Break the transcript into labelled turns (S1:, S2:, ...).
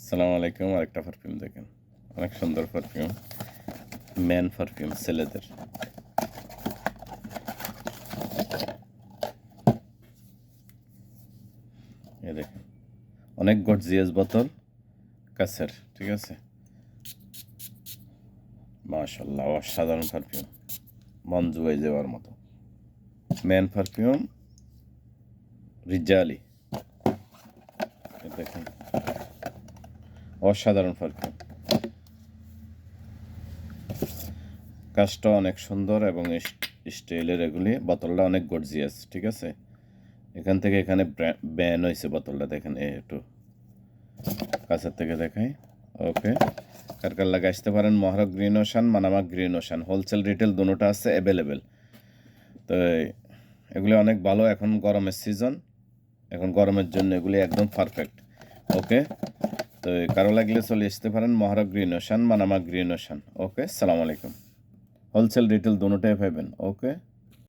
S1: আসসালামু আলাইকুম। আরেকটা পারফিউম দেখেন, অনেক সুন্দর পারফিউম, ম্যান পারফিউম ছেলেদের। এ দেখেন, অনেক গর্জিয়াস বোতল, কাছের, ঠিক আছে। মাশাআল্লাহ, অসাধারণ পারফিউম, মন জুড়ে যাওয়ার মতো ম্যান পারফিউম রিজালি। দেখেন, অসাধারণ পারফিউম, কাজটা অনেক সুন্দর এবং স্টাইলের। এগুলি বোতলটা অনেক গর্জিয়াস, ঠিক আছে। এখান থেকে এখানে ব্যান হয়েছে বোতলটা, দেখেন একটু কাছের থেকে দেখাই। ওকে, কার কার লাগে আসতে পারেন। Muharraq green ocean, Manama green ocean, wholesale retail দুটোটা আছে অ্যাভেলেবেল। তো এগুলি অনেক ভালো, এখন গরমের সিজন, এখন গরমের জন্য এগুলি একদম পারফেক্ট। ওকে, তো কারো লাগলে চলে আসতে পারেন Muharraq green ocean, Manama green ocean. Okay, সালাম আলাইকুম। হোলসেল রিটেল দুটোটাই পাবেন। ওকে।